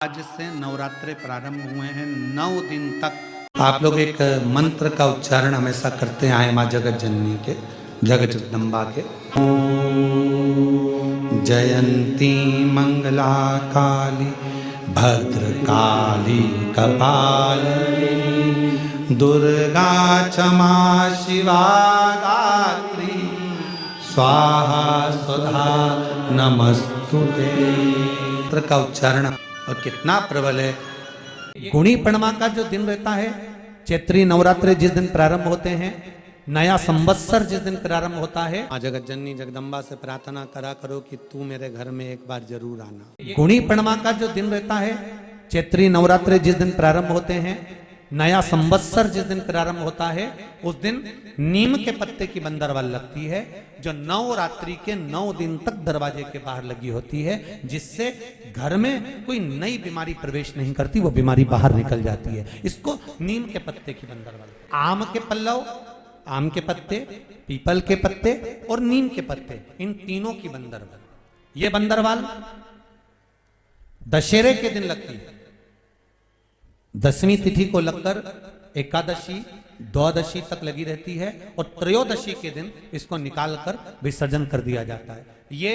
आज से नवरात्रे प्रारंभ हुए हैं। 9 दिन तक आप लोग एक मंत्र का उच्चारण हमेशा करते आए माँ जगत जननी के, जगत जगदम्बा के। जयंती मंगला काली भद्रकाली कपालिनी दुर्गा क्षमा शिवा गात्री स्वाहा स्वधा नमस्तुते। मंत्र का उच्चारण और कितना प्रबल है। गुणी पणमा का जो दिन रहता है, चैत्री नवरात्रे जिस दिन प्रारंभ होते हैं, नया संवत्सर जिस दिन प्रारंभ होता है, मां जगत जननी जगदम्बा से प्रार्थना करा करो कि तू मेरे घर में एक बार जरूर आना। गुणी पणमा का जो दिन रहता है, चैत्री नवरात्रे जिस दिन प्रारंभ होते हैं, नया संवत्सर जिस दिन प्रारंभ होता है, उस दिन नीम के पत्ते की बंदरवाल लगती है, जो नवरात्रि के 9 दिन तक दरवाजे के बाहर लगी होती है, जिससे घर में कोई नई बीमारी प्रवेश नहीं करती, वो बीमारी बाहर निकल जाती है। इसको नीम के पत्ते की बंदरवाल। आम के पल्लव, आम के पत्ते, पीपल के पत्ते और नीम के पत्ते, इन तीनों की बंदरवाल। ये बंदरवाल दशहरे के दिन लगती है। 10वीं तिथि को लगकर एकादशी द्वादशी तक लगी रहती है और त्रयोदशी के दिन इसको निकालकर विसर्जन कर दिया जाता है। ये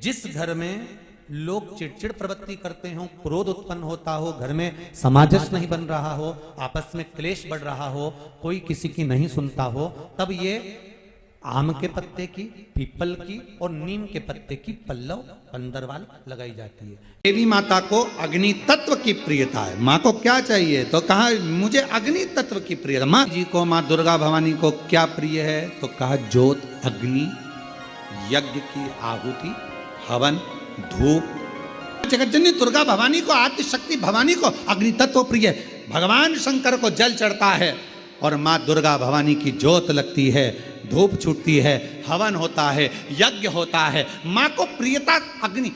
जिस घर में लोग चिड़चिड़ प्रवृत्ति करते हो, क्रोध उत्पन्न होता हो, घर में सामंजस्य नहीं बन रहा हो, आपस में क्लेश बढ़ रहा हो, कोई किसी की नहीं सुनता हो, तब ये आम के पत्ते की, पीपल की और नीम के पत्ते की पल्लव बंदरवाल लगाई जाती है। देवी माता को अग्नि तत्व की प्रियता है। माँ को क्या चाहिए तो कहा मुझे अग्नि तत्व की प्रियता। माँ जी को, माँ दुर्गा भवानी को क्या प्रिय है तो कहा ज्योत, अग्नि, यज्ञ की आहुति, हवन, धूप। जगतजननी दुर्गा भवानी को, आद्य शक्ति भवानी को अग्नि तत्व प्रिय है। भगवान शंकर को जल चढ़ता है और माँ दुर्गा भवानी की ज्योत लगती है, धूप छूटती है, हवन होता है, यज्ञ होता है। माँ को प्रियता अग्नि।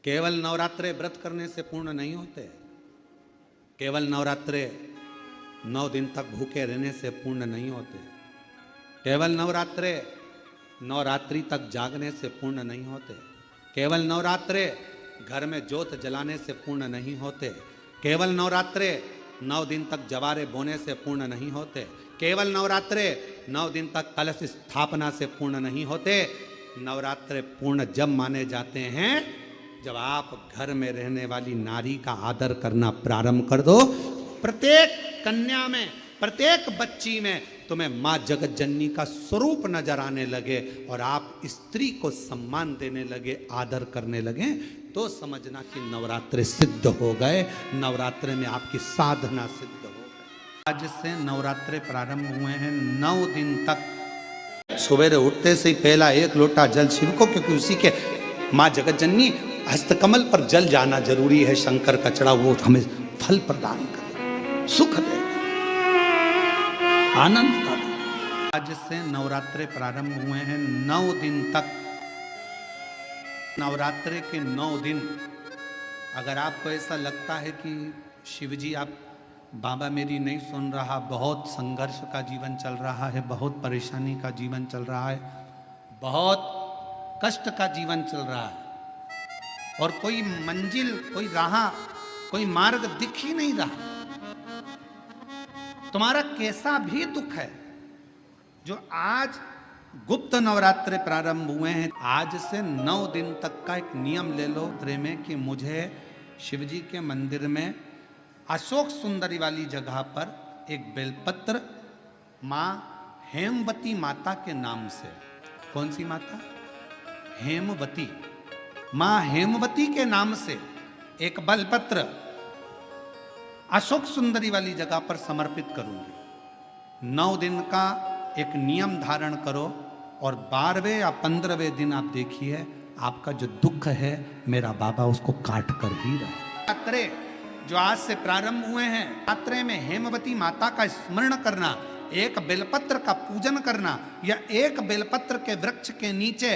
केवल नवरात्रे व्रत करने से पूर्ण नहीं होते, केवल नवरात्रे 9 दिन तक भूखे रहने से पूर्ण नहीं होते, केवल नवरात्रे नवरात्रि तक जागने से पूर्ण नहीं होते, केवल नवरात्रे घर में ज्योत जलाने से पूर्ण नहीं होते, केवल नवरात्रे 9 दिन तक जवारे बोने से पूर्ण नहीं होते, केवल नवरात्रे 9 दिन तक कलश स्थापना से पूर्ण नहीं होते। नवरात्रे पूर्ण जब माने जाते हैं जब आप घर में रहने वाली नारी का आदर करना प्रारंभ कर दो। प्रत्येक कन्या में, प्रत्येक बच्ची में तुम्हें माँ जगत जननी का स्वरूप नजर आने लगे और आप स्त्री को सम्मान देने लगे, आदर करने लगे, तो समझना कि नवरात्रे सिद्ध हो गए, नवरात्रे में आपकी साधना सिद्ध हो गई। आज से नवरात्रे प्रारंभ हुए हैं। 9 दिन तक सवेरे उठते से ही पहला 1 लोटा जल शिव को, क्योंकि उसी के माँ जगत जननी हस्तकमल पर जल जाना जरूरी है। शंकर का चढ़ा वो हमें फल प्रदान करे, सुख देगा, आनंद का देगा। आज से नवरात्रे प्रारंभ हुए हैं। 9 दिन तक, नवरात्रे के 9 दिन अगर आपको ऐसा लगता है कि शिवजी आप बाबा मेरी नहीं सुन रहा, बहुत संघर्ष का जीवन चल रहा है, बहुत परेशानी का जीवन चल रहा है, बहुत कष्ट का जीवन चल रहा है और कोई मंजिल, कोई राह, कोई मार्ग दिख ही नहीं रहा, तुम्हारा कैसा भी दुख है, जो आज गुप्त नवरात्रे प्रारंभ हुए हैं, आज से 9 दिन तक का एक नियम ले लो में कि मुझे शिवजी के मंदिर में अशोक सुंदरी वाली जगह पर एक बेलपत्र माँ हेमवती माता के नाम से, कौन सी माता? हेमवती, माँ हेमवती के नाम से एक बेलपत्र अशोक सुंदरी वाली जगह पर समर्पित करूंगी। 9 दिन का एक नियम धारण करो और 12वें या 15वें दिन आप देखिए आपका जो दुख है मेरा बाबा उसको काट कर ही रहा है। जो आज से प्रारंभ हुए हैं, यात्रे में हेमवती माता का स्मरण करना, एक बेलपत्र का पूजन करना, या एक बेलपत्र के वृक्ष के नीचे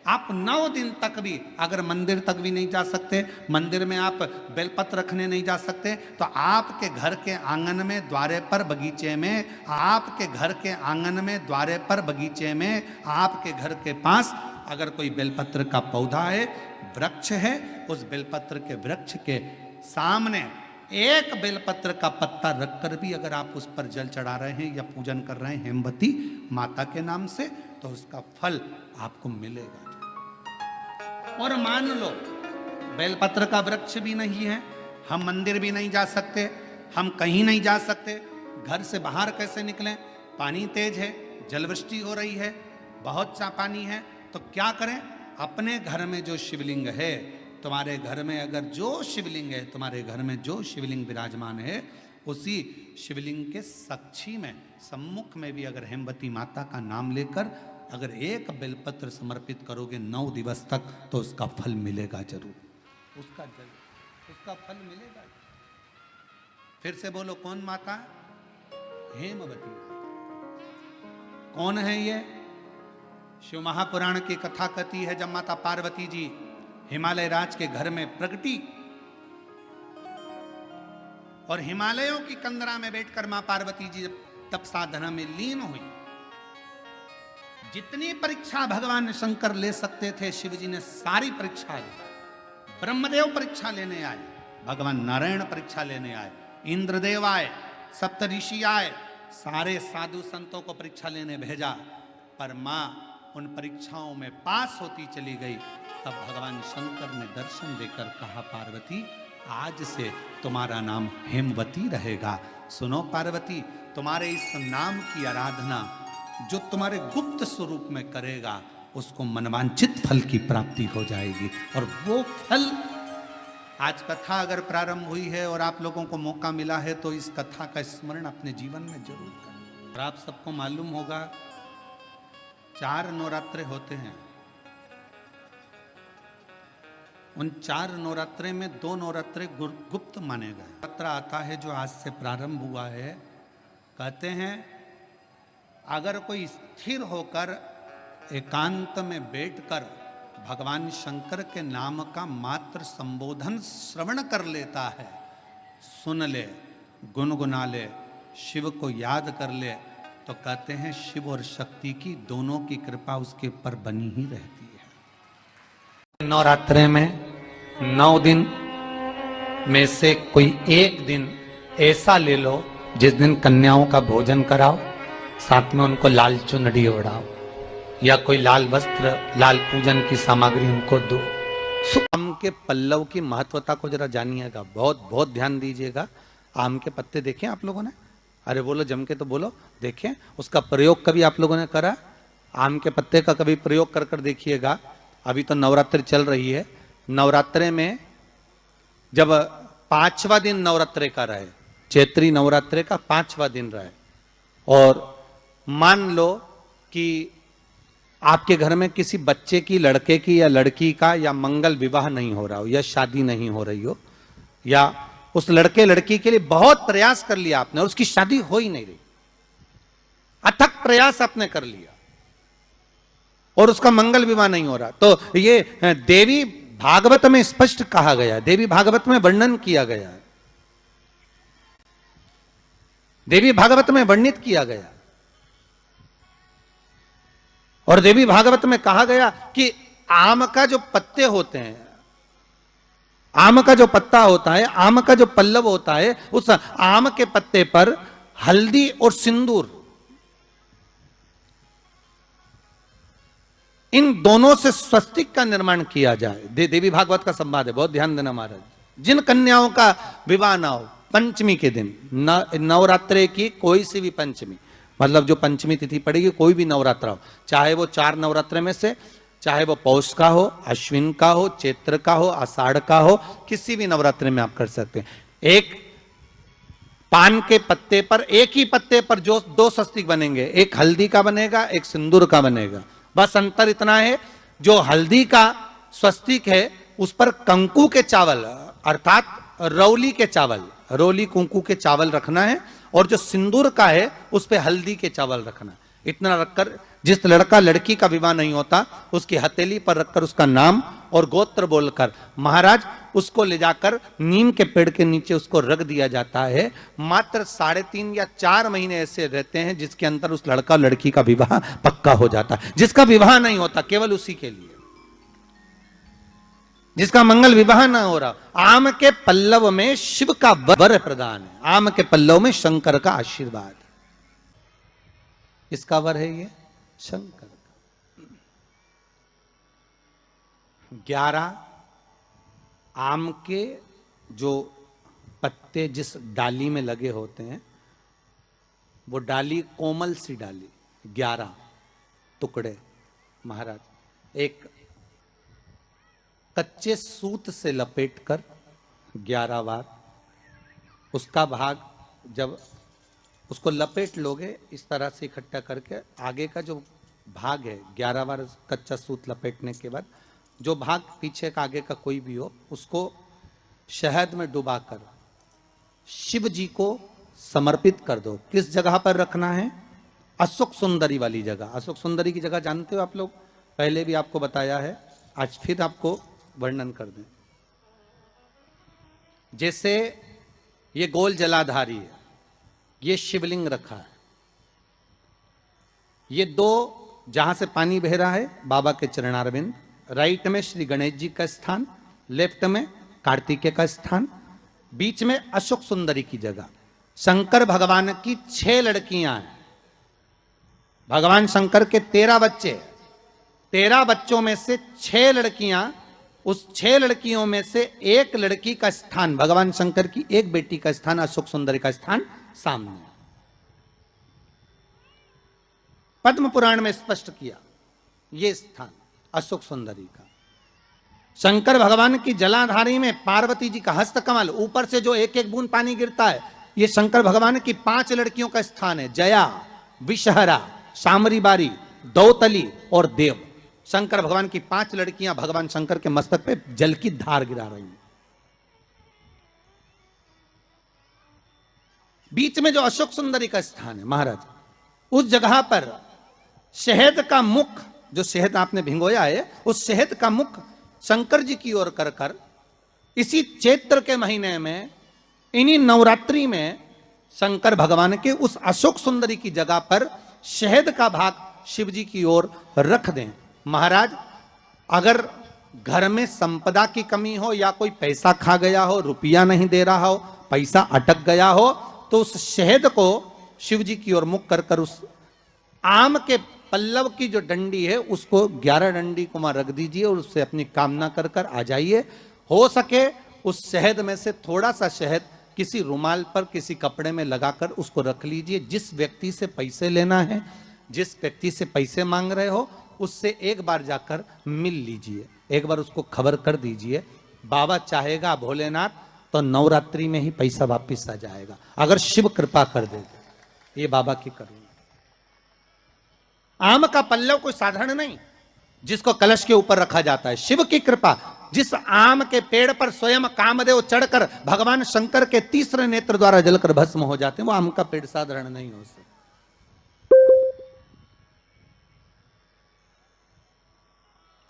आप 9 दिन तक भी, अगर मंदिर तक भी नहीं जा सकते, मंदिर में आप बेलपत्र रखने नहीं जा सकते, तो आपके घर के आंगन में, द्वारे पर, बगीचे में, आपके घर के आंगन में, द्वारे पर, बगीचे में, आपके घर के पास अगर कोई बेलपत्र का पौधा है, वृक्ष है, उस बेलपत्र के वृक्ष के सामने एक बेलपत्र का पत्ता रखकर भी अगर आप उस पर जल चढ़ा रहे हैं या पूजन कर रहे हैं हेमवती माता के नाम से, तो उसका फल आपको मिलेगा। और मान लो बेलपत्र का वृक्ष भी नहीं है, हम मंदिर भी नहीं जा सकते, हम कहीं नहीं जा सकते, घर से बाहर कैसे निकलें, पानी तेज है, जलवृष्टि हो रही है, बहुत सा पानी है, तो क्या करें? अपने घर में जो शिवलिंग है, तुम्हारे घर में अगर जो शिवलिंग है, तुम्हारे घर में जो शिवलिंग विराजमान है, उसी शिवलिंग के साक्षी में सम्मुख में भी अगर हेमवती माता का नाम लेकर अगर एक बेलपत्र समर्पित करोगे 9 दिवस तक, तो उसका फल मिलेगा जरूर, उसका फल मिलेगा। फिर से बोलो, कौन माता? हेमवती। कौन है ये? शिव महापुराण की कथा कहती है, जब माता पार्वती जी हिमालय राज के घर में प्रगटी और हिमालयों की कंदरा में बैठकर मां पार्वती जी तप साधना में लीन हुई, जितनी परीक्षा भगवान शंकर ले सकते थे, शिव जी ने सारी परीक्षा ली। ब्रह्मदेव परीक्षा लेने आए, भगवान नारायण परीक्षा लेने आए, इंद्रदेव आए, सप्तऋषि आए, सारे साधु संतों को परीक्षा लेने भेजा, पर मां उन परीक्षाओं में पास होती चली गई। तब भगवान शंकर ने दर्शन देकर कहा, पार्वती आज से तुम्हारा नाम हेमवती रहेगा। सुनो पार्वती, तुम्हारे इस नाम की आराधना जो तुम्हारे गुप्त स्वरूप में करेगा, उसको मनवांचित फल की प्राप्ति हो जाएगी। और वो फल, आज कथा अगर प्रारंभ हुई है और आप लोगों को मौका मिला है, तो इस कथा का स्मरण अपने जीवन में जरूर करें। और आप सबको मालूम होगा 4 नवरात्रे होते हैं। उन 4 नवरात्रे में 2 नवरात्रे गुप्त माने गए। नवरात्र आता है जो आज से प्रारंभ हुआ है, कहते हैं अगर कोई स्थिर होकर एकांत में बैठकर भगवान शंकर के नाम का मात्र संबोधन श्रवण कर लेता है, सुन ले, गुनगुना ले, शिव को याद कर ले, तो कहते हैं शिव और शक्ति की दोनों की कृपा उसके ऊपर बनी ही रहती है। नवरात्रे में 9 दिन में से कोई एक दिन ऐसा ले लो जिस दिन कन्याओं का भोजन कराओ, साथ में उनको लाल चुनरी ओढ़ाओ या कोई लाल वस्त्र, लाल पूजन की सामग्री उनको दो। आम के पल्लव की महत्वता को जरा जानिएगा, बहुत बहुत ध्यान दीजिएगा। आम के पत्ते देखें आप लोगों ने? अरे बोलो, जम के तो बोलो। देखें, उसका प्रयोग कभी आप लोगों ने करा? आम के पत्ते का कभी प्रयोग कर कर देखिएगा। अभी तो नवरात्रि चल रही है, नवरात्रे में जब 5वां दिन नवरात्रे का रहे, चैत्री नवरात्रे का 5वां दिन रहे, और मान लो कि आपके घर में किसी बच्चे की, लड़के की या लड़की का या मंगल विवाह नहीं हो रहा हो या शादी नहीं हो रही हो, या उस लड़के लड़की के लिए बहुत प्रयास कर लिया आपने और उसकी शादी हो ही नहीं रही, अथक प्रयास आपने कर लिया और उसका मंगल विवाह नहीं हो रहा, तो ये देवी भागवत में स्पष्ट कहा गया, देवी भागवत में वर्णन किया गया है, देवी भागवत में वर्णित किया गया। और देवी भागवत में कहा गया कि आम का जो पत्ते होते हैं, आम का जो पत्ता होता है, आम का जो पल्लव होता है, उस आम के पत्ते पर हल्दी और सिंदूर, इन दोनों से स्वस्तिक का निर्माण किया जाए। देवी भागवत का संवाद है, बहुत ध्यान देना महाराज। जिन कन्याओं का विवाह ना हो पंचमी के दिन, नवरात्रे की कोई सी भी पंचमी, मतलब जो पंचमी तिथि पड़ेगी, कोई भी नवरात्रा हो, चाहे वो 4 नवरात्रे में से, चाहे वो पौष का हो, अश्विन का हो, चैत्र का हो, आषाढ़ का हो, किसी भी नवरात्रे में आप कर सकते हैं। एक पान के पत्ते पर, एक ही पत्ते पर जो 2 स्वस्तिक बनेंगे, एक हल्दी का बनेगा, एक सिंदूर का बनेगा। बस अंतर इतना है, जो हल्दी का स्वस्तिक है उस पर कंकु के चावल, अर्थात रौली के चावल, रौली कुंकू के चावल रखना है, और जो सिंदूर का है उस पे हल्दी के चावल रखना। इतना रखकर, जिस लड़का लड़की का विवाह नहीं होता उसकी हथेली पर रखकर उसका नाम और गोत्र बोलकर महाराज उसको ले जाकर नीम के पेड़ के नीचे उसको रख दिया जाता है। मात्र 3.5 या 4 महीने ऐसे रहते हैं जिसके अंदर उस लड़का लड़की का विवाह पक्का हो जाता है। जिसका विवाह नहीं होता केवल उसी के लिए। जिसका मंगल विवाह ना हो रहा, आम के पल्लव में शिव का वर प्रदान है, आम के पल्लव में शंकर का आशीर्वाद है। किसका वर है ये? शंकर का। 11 आम के जो पत्ते जिस डाली में लगे होते हैं, वो डाली कोमल सी डाली, 11 टुकड़े महाराज एक कच्चे सूत से लपेटकर 11 बार उसका भाग, जब उसको लपेट लोगे इस तरह से इकट्ठा करके, आगे का जो भाग है 11 बार कच्चा सूत लपेटने के बाद जो भाग पीछे का आगे का कोई भी हो, उसको शहद में डुबाकर शिव जी को समर्पित कर दो। किस जगह पर रखना है? अशोक सुंदरी वाली जगह। अशोक सुंदरी की जगह जानते हो आप लोग, पहले भी आपको बताया है, आज फिर आपको वर्णन कर दें। जैसे ये गोल जलाधारी है, ये शिवलिंग रखा है, ये 2 जहां से पानी बह रहा है बाबा के चरणारविंद, राइट में श्री गणेश जी का स्थान, लेफ्ट में कार्तिकेय का स्थान, बीच में अशोक सुंदरी की जगह। शंकर भगवान की 6 लड़कियां हैं। भगवान शंकर के 13 बच्चे, 13 बच्चों में से 6 लड़कियां, उस 6 लड़कियों में से एक लड़की का स्थान, भगवान शंकर की एक बेटी का स्थान, अशोक सुंदरी का स्थान सामने। पद्म पुराण में स्पष्ट किया ये स्थान अशोक सुंदरी का। शंकर भगवान की जलाधारी में पार्वती जी का हस्त कमल, ऊपर से जो एक एक बूंद पानी गिरता है, ये शंकर भगवान की 5 लड़कियों का स्थान है, जया, विषहरा, शामरी बारी, दौतली और देव। शंकर भगवान की 5 लड़कियां भगवान शंकर के मस्तक पे जल की धार गिरा रही हैं। बीच में जो अशोक सुंदरी का स्थान है महाराज, उस जगह पर शहद का मुख, जो शहद आपने भिंगोया है, उस शहद का मुख शंकर जी की ओर कर कर इसी चैत्र के महीने में, इन्हीं नवरात्रि में शंकर भगवान के उस अशोक सुंदरी की जगह पर शहद का भाग शिव जी की ओर रख दें। महाराज अगर घर में संपदा की कमी हो या कोई पैसा खा गया हो, रुपया नहीं दे रहा हो, पैसा अटक गया हो, तो उस शहद को शिव जी की ओर मुख कर कर उस आम के पल्लव की जो डंडी है उसको 11 डंडी को वहां रख दीजिए और उससे अपनी कामना कर कर आ जाइए। हो सके उस शहद में से थोड़ा सा शहद किसी रुमाल पर, किसी कपड़े में लगाकर उसको रख लीजिए। जिस व्यक्ति से पैसे लेना है, जिस व्यक्ति से पैसे मांग रहे हो, उससे एक बार जाकर मिल लीजिए, एक बार उसको खबर कर दीजिए। बाबा चाहेगा भोलेनाथ तो नवरात्रि में ही पैसा वापिस आ जाएगा, अगर शिव कृपा कर दे। ये बाबा की करुणा। आम का पल्लव कोई साधारण नहीं जिसको कलश के ऊपर रखा जाता है, शिव की कृपा। जिस आम के पेड़ पर स्वयं कामदेव चढ़कर भगवान शंकर के तीसरे नेत्र द्वारा जलकर भस्म हो जाते हैं, वो आम का पेड़ साधारण नहीं हो सकता।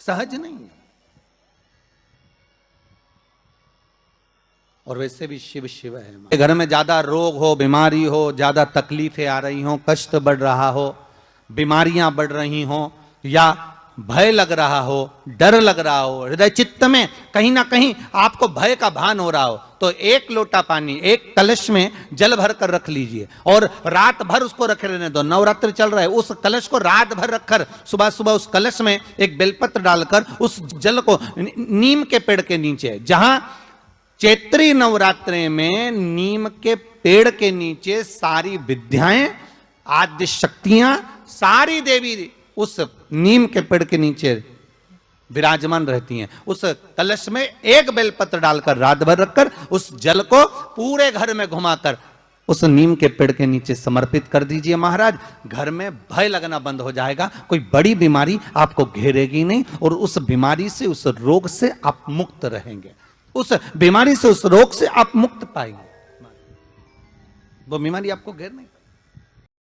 सहज नहीं है। और वैसे भी शिव शिव है। घर में ज्यादा रोग हो, बीमारी हो, ज्यादा तकलीफें आ रही हो, कष्ट बढ़ रहा हो, बीमारियां बढ़ रही हो, या भय लग रहा हो, डर लग रहा हो, हृदय चित्त में कहीं ना कहीं आपको भय का भान हो रहा हो, तो 1 लोटा पानी एक कलश में जल भर कर रख लीजिए और रात भर उसको रखे रहने दो। नवरात्रि चल रहा है, उस कलश को रात भर रखकर सुबह सुबह उस कलश में एक बेलपत्र डालकर उस जल को नीम के पेड़ के नीचे, जहां चैत्री नवरात्रि में नीम के पेड़ के नीचे सारी विद्याएं, आद्य शक्तियां, सारी देवी उस नीम के पेड़ के नीचे विराजमान रहती हैं। उस कलश में एक बेलपत्र डालकर रात भर रखकर उस जल को पूरे घर में घुमाकर उस नीम के पेड़ के नीचे समर्पित कर दीजिए। महाराज घर में भय लगना बंद हो जाएगा, कोई बड़ी बीमारी आपको घेरेगी नहीं और उस बीमारी से, उस रोग से आप मुक्त रहेंगे। उस बीमारी से, उस रोग से आप मुक्त पाएंगे। वो बीमारी आपको घेर नहीं।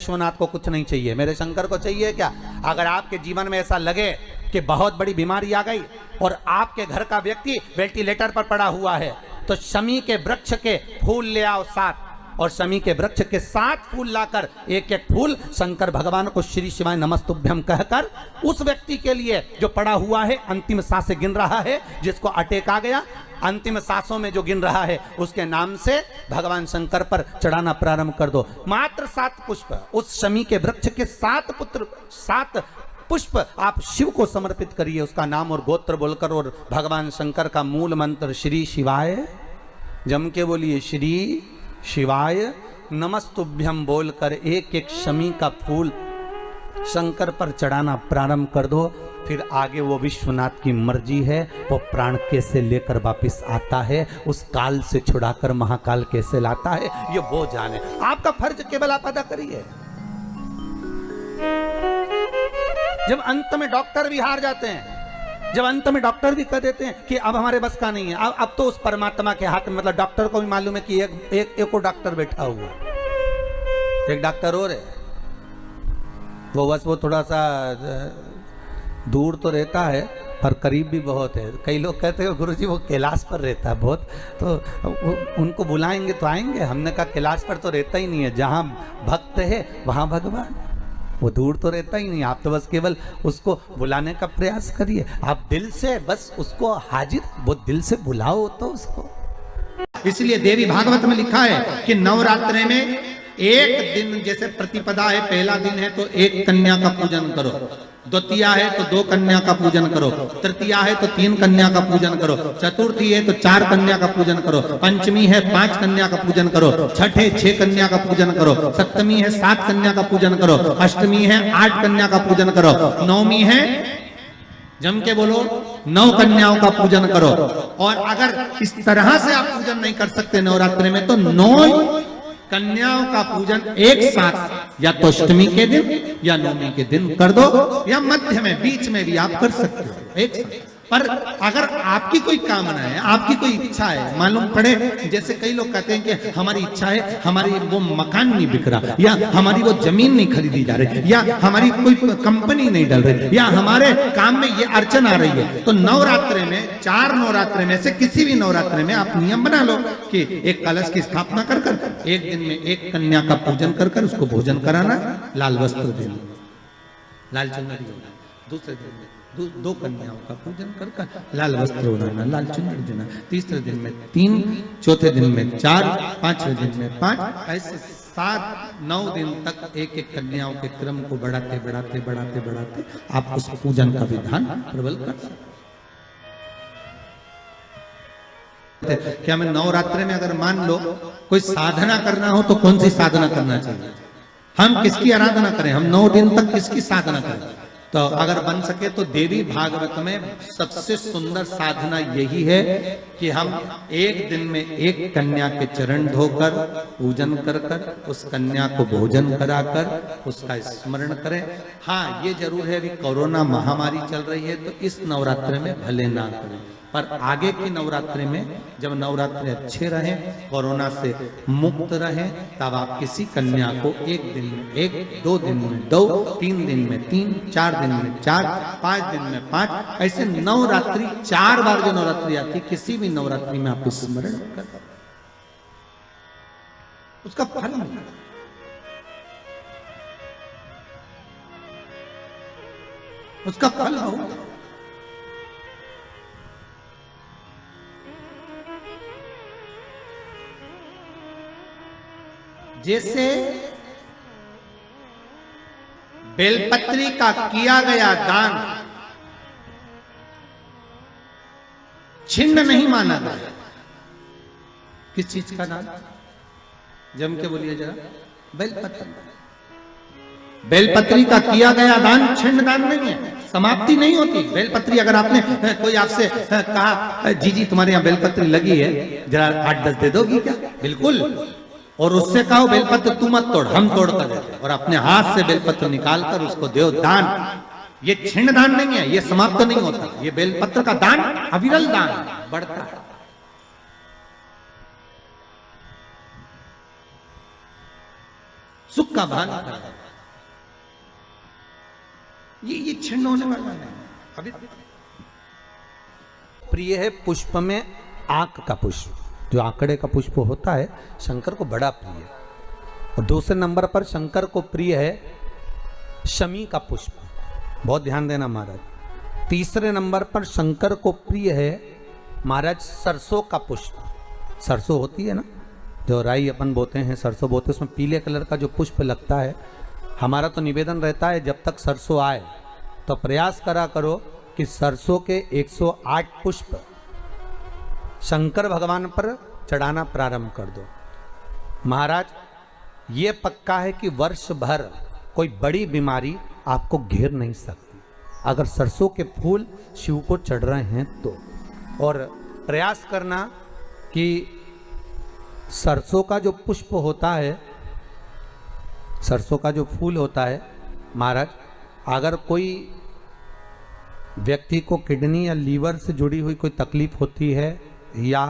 विश्वनाथ को कुछ नहीं चाहिए, मेरे शंकर को चाहिए क्या? अगर आपके जीवन में ऐसा लगे कि बहुत बड़ी बीमारी आ गई और आपके घर का व्यक्ति वेंटिलेटर पर पड़ा हुआ है, तो शमी के वृक्ष के फूल ले आओ 7, और शमी के वृक्ष के 7 फूल लाकर एक एक फूल शंकर भगवान को श्री शिवाय नमस्तुभ्यम कहकर उस व्यक्ति के लिए जो पड़ा हुआ है, अंतिम सांसें गिन रहा है, जिसको अटैक आ गया, अंतिम सांसों में जो गिन रहा है, उसके नाम से भगवान शंकर पर चढ़ाना प्रारंभ कर दो। मात्र 7 पुष्प उस शमी के वृक्ष के 7 पुष्प आप शिव को समर्पित करिए, उसका नाम और गोत्र बोलकर, और भगवान शंकर का मूल मंत्र श्री शिवाय, जम के बोलिए श्री शिवाय नमस्तुभ्यम बोलकर एक एक शमी का फूल शंकर पर चढ़ाना प्रारंभ कर दो। फिर आगे वो विश्वनाथ की मर्जी है, वो प्राण कैसे लेकर वापिस आता है, उस काल से छुड़ाकर महाकाल कैसे लाता है, ये वो जाने। आपका फर्ज केवल आप अदा करिए। जब अंत में डॉक्टर भी हार जाते हैं, जब अंत में डॉक्टर भी कह देते हैं कि अब हमारे बस का नहीं है, अब तो उस परमात्मा के हाथ में, मतलब डॉक्टर को भी मालूम है कि एक डॉक्टर बैठा हुआ, एक डॉक्टर और है, वो बस वो थोड़ा सा दूर तो रहता है पर करीब भी बहुत है। कई लोग कहते हैं गुरुजी वो कैलाश पर रहता है बहुत, तो उनको बुलाएंगे तो आएंगे। हमने कहा कैलाश पर तो रहता ही नहीं है, जहाँ भक्त है वहाँ भगवान, वो दूर तो रहता ही नहीं। आप तो बस केवल उसको बुलाने का प्रयास करिए, आप दिल से बस उसको हाजिर, वो दिल से बुलाओ तो उसको। इसलिए देवी भागवत में लिखा है कि नवरात्रि में एक दिन, जैसे प्रतिपदा है, पहला दिन है तो एक कन्या का पूजन करो, द्वितीया है तो 2 कन्या का पूजन करो, तृतीया है तो 3 कन्या का पूजन करो, चतुर्थी है तो 4 कन्या का पूजन करो, पंचमी है 5 कन्या का पूजन करो, छठ है 6 कन्या का पूजन करो, सप्तमी है 7 कन्या का पूजन करो, अष्टमी है 8 कन्या का पूजन करो, नवमी है, जम के बोलो, 9 कन्याओं का पूजन करो। और अगर इस तरह से आप पूजन नहीं कर सकते नवरात्रि में, तो 9 कन्याओं का पूजन एक साथ, या तो अष्टमी के दिन या नवमी के दिन कर दो, या मध्य में, बीच में भी आप कर सकते हो एक साथ। पर अगर आपकी कोई कामना है, आपकी कोई इच्छा है, मालूम पड़े, जैसे कई लोग कहते हैं कि हमारी इच्छा है, हमारी वो मकान नहीं बिक रहा, या हमारी वो जमीन नहीं खरीदी जा रही, या हमारी कोई कंपनी नहीं डल रही, या हमारे काम में ये अड़चन आ रही है, तो नवरात्रि में, 4 नवरात्रि में से किसी भी नवरात्रि में आप नियम बना लो कि एक कलश की स्थापना कर कर एक दिन में एक कन्या का पूजन कर कर उसको भोजन कराना, लाल वस्त्र देना, लाल चुनरी देना, दूसरे दिन में 2 कन्याओं का पूजन कर कर लाल वस्त्र ओढ़ाना, लाल चुनरी देना, तीसरे दिन में 3, चौथे दिन में 4, 5वें दिन में 5, ऐसे 7-9 दिन तक एक एक कन्याओं के क्रम को बढ़ाते बढ़ाते बढ़ाते बढ़ाते आप उस पूजन का विधान प्रबल कर सकते। क्या मैं नवरात्रि में, अगर मान लो कोई साधना करना हो तो कौन सी साधना करना चाहिए, हम किसकी आराधना करें, हम 9 दिन तक किसकी साधना करें? तो अगर बन सके तो देवी भागवत में सबसे सुंदर साधना यही है कि हम एक दिन में एक कन्या के चरण धोकर पूजन कर कर उस कन्या को भोजन कराकर उसका स्मरण करें। हाँ, ये जरूर है, अभी कोरोना महामारी चल रही है तो इस नवरात्रि में भले ना करें, पर आगे की नवरात्रि में जब नवरात्रि अच्छे रहें, कोरोना से मुक्त रहें, तब आप किसी कन्या को एक दिन में 1, 2 दिन में 2, 3 दिन में 3, 4 दिन में 4, 5 दिन में 5, ऐसे नवरात्रि 4 बार जो नवरात्रि आती, किसी भी नवरात्रि में आप स्मरण कर उसका फल मिलेगा। उसका फल होगा। जैसे बेलपत्री का किया गया दान छिन्न नहीं माना गया। किस चीज का दान? जम के बोलिए जरा। बेलपत्री। बेलपत्री का किया गया दान छिन्न दान नहीं है, समाप्ति नहीं होती। बेलपत्री, अगर आपने कोई आपसे कहा जी जी तुम्हारे यहाँ बेलपत्री लगी है, जरा 8-10 दे दोगी क्या? बिल्कुल। और उससे कहो बेलपत्र तू मत तोड़, हम तोड़ कर देते, और अपने हाथ से बेलपत्र निकालकर उसको दो दान। ये छिन्न दान नहीं है, ये समाप्त नहीं होता। ये बेलपत्र का दान अविरल दान बढ़ता है। सुख का भान ये छिन्न होने वाला है। अभी प्रिय है पुष्प में आंख का पुष्प, जो आंकड़े का पुष्प होता है शंकर को बड़ा प्रिय है। और दूसरे नंबर पर शंकर को प्रिय है शमी का पुष्प, बहुत ध्यान देना महाराज। तीसरे नंबर पर शंकर को प्रिय है महाराज सरसों का पुष्प। सरसों होती है ना, जो राई अपन बोते हैं, सरसों बोते हैं, उसमें पीले कलर का जो पुष्प लगता है। हमारा तो निवेदन रहता है जब तक सरसों आए तो प्रयास करा करो कि सरसों के 108 पुष्प शंकर भगवान पर चढ़ाना प्रारंभ कर दो। महाराज ये पक्का है कि वर्ष भर कोई बड़ी बीमारी आपको घेर नहीं सकती अगर सरसों के फूल शिव को चढ़ रहे हैं तो। और प्रयास करना कि सरसों का जो पुष्प होता है, सरसों का जो फूल होता है महाराज, अगर कोई व्यक्ति को किडनी या लीवर से जुड़ी हुई कोई तकलीफ होती है या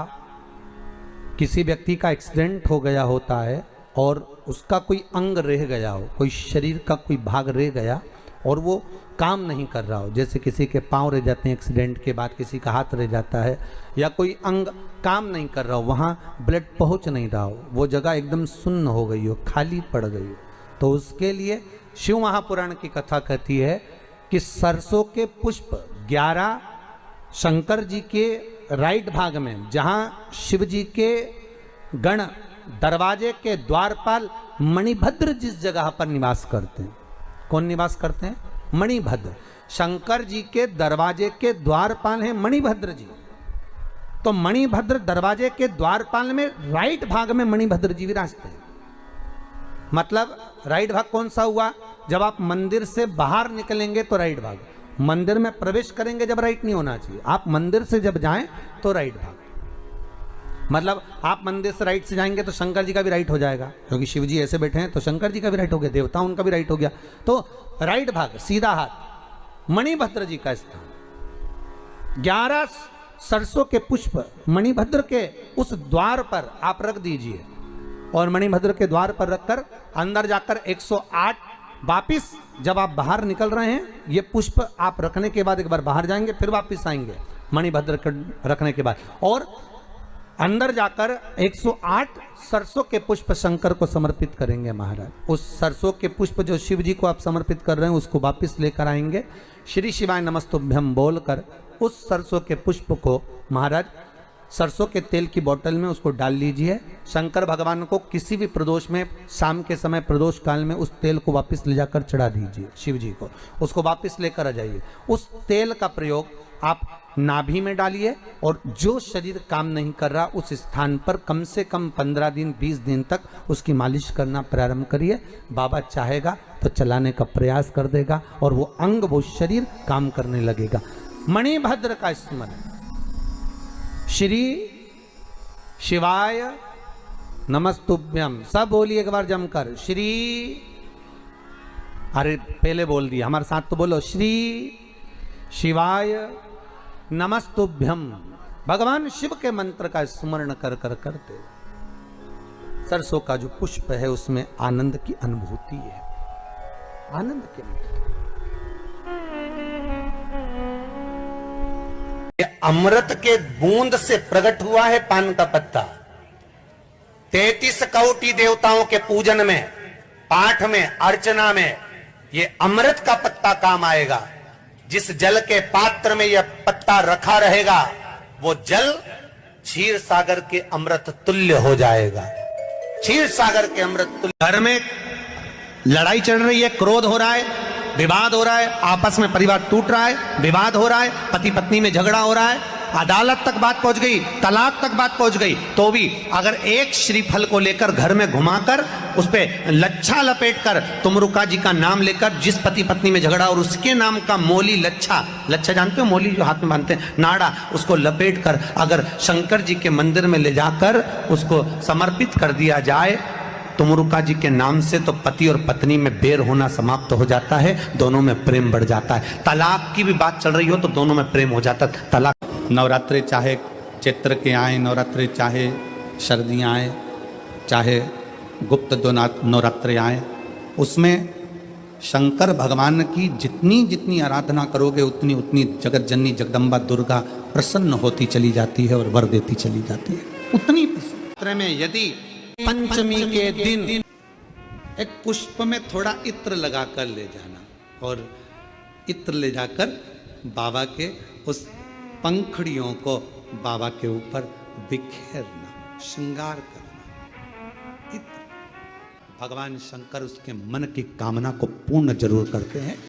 किसी व्यक्ति का एक्सीडेंट हो गया होता है और उसका कोई अंग रह गया हो, कोई शरीर का कोई भाग रह गया और वो काम नहीं कर रहा हो, जैसे किसी के पांव रह जाते हैं एक्सीडेंट के बाद, किसी का हाथ रह जाता है, या कोई अंग काम नहीं कर रहा हो, वहाँ ब्लड पहुँच नहीं रहा हो, वो जगह एकदम सुन्न हो गई हो, खाली पड़ गई हो, तो उसके लिए शिव महापुराण की कथा कहती है कि सरसों के पुष्प 11 शंकर जी के राइट भाग में, जहाँ शिव जी के गण दरवाजे के द्वारपाल मणिभद्र जिस जगह पर निवास करते हैं, कौन निवास करते हैं? मणिभद्र। शंकर जी के दरवाजे के द्वारपाल हैं मणिभद्र जी। तो मणिभद्र दरवाजे के द्वारपाल में राइट भाग में मणिभद्र जी विराजते हैं। मतलब राइट भाग कौन सा हुआ? जब आप मंदिर से बाहर निकलेंगे तो राइट भाग, मंदिर में प्रवेश करेंगे जब राइट नहीं होना चाहिए, आप मंदिर से जब जाएं तो राइट भाग। मतलब आप मंदिर से राइट से जाएंगे तो शंकर जी का भी राइट हो जाएगा, क्योंकि शिव जी ऐसे बैठे हैं तो शंकर जी का भी राइट हो गया, देवता उनका भी राइट हो गया, तो राइट भाग सीधा हाथ मणिभद्र जी का स्थान। 11 सरसों के पुष्प मणिभद्र के उस द्वार पर आप रख दीजिए और मणिभद्र के द्वार पर रखकर अंदर जाकर 108 वापिस जब आप बाहर निकल रहे हैं, ये पुष्प आप रखने के बाद एक बार बाहर जाएंगे, फिर वापिस आएंगे मणिभद्र रखने के बाद, और अंदर जाकर 108 सरसों के पुष्प शंकर को समर्पित करेंगे महाराज। उस सरसों के पुष्प जो शिव जी को आप समर्पित कर रहे हैं उसको वापिस लेकर आएंगे, श्री शिवाय नमस्तुभ्यम बोलकर उस सरसों के पुष्प को महाराज सरसों के तेल की बोतल में उसको डाल लीजिए। शंकर भगवान को किसी भी प्रदोष में, शाम के समय प्रदोष काल में उस तेल को वापस ले जाकर चढ़ा दीजिए शिव जी को, उसको वापस लेकर आ जाइए। उस तेल का प्रयोग आप नाभि में डालिए और जो शरीर काम नहीं कर रहा उस स्थान पर कम से कम 15 दिन 20 दिन तक उसकी मालिश करना प्रारंभ करिए। बाबा चाहेगा तो चलाने का प्रयास कर देगा और वो अंग, वो शरीर काम करने लगेगा। मणिभद्र का स्मरण, श्री शिवाय नमस्तुभ्यम, सब बोलिए एक बार जमकर, श्री, अरे पहले बोल दिया, हमारे साथ तो बोलो, श्री शिवाय नमस्तुभ्यम। भगवान शिव के मंत्र का स्मरण कर कर करते सरसों का जो पुष्प है उसमें आनंद की अनुभूति है, आनंद की अनुभूति। अमृत के बूंद से प्रकट हुआ है पान का पत्ता। 33 कौटि देवताओं के पूजन में, पाठ में, अर्चना में ये अमृत का पत्ता काम आएगा। जिस जल के पात्र में यह पत्ता रखा रहेगा वो जल क्षीर सागर के अमृत तुल्य हो जाएगा, क्षीर सागर के अमृत तुल्य। घर में लड़ाई चल रही है, क्रोध हो रहा है, विवाद हो रहा है, आपस में परिवार टूट रहा है, विवाद हो रहा है, पति पत्नी में झगड़ा हो रहा है, अदालत तक बात पहुंच गई, तलाक तक बात पहुंच गई, तो भी अगर एक श्रीफल को लेकर घर में घुमाकर उस पे लच्छा लपेटकर तुमरुका जी का नाम लेकर जिस पति पत्नी में झगड़ा और उसके नाम का मोली, लच्छा, लच्छा जानते हो, मोली जो हाथ में बांधते हैं, नाड़ा, उसको लपेट कर अगर शंकर जी के मंदिर में ले जाकर उसको समर्पित कर दिया जाए तुमरुका जी के नाम से, तो पति और पत्नी में बैर होना समाप्त हो जाता है, दोनों में प्रेम बढ़ जाता है। तलाक की भी बात चल रही हो तो दोनों में प्रेम हो जाता है। तलाक, नवरात्रे चाहे चैत्र के आए नवरात्रे, चाहे सर्दियाँ आए, चाहे गुप्त नवरात्रे आए, उसमें शंकर भगवान की जितनी जितनी आराधना करोगे उतनी उतनी जगत जननी जगदम्बा दुर्गा प्रसन्न होती चली जाती है और वर देती चली जाती है। उतनी पत्र में यदि पंचमी के दिन एक पुष्प में थोड़ा इत्र लगाकर ले जाना और इत्र ले जाकर बाबा के उस पंखड़ियों को बाबा के ऊपर बिखेरना, श्रृंगार करना। इत्र भगवान शंकर उसके मन की कामना को पूर्ण जरूर करते हैं।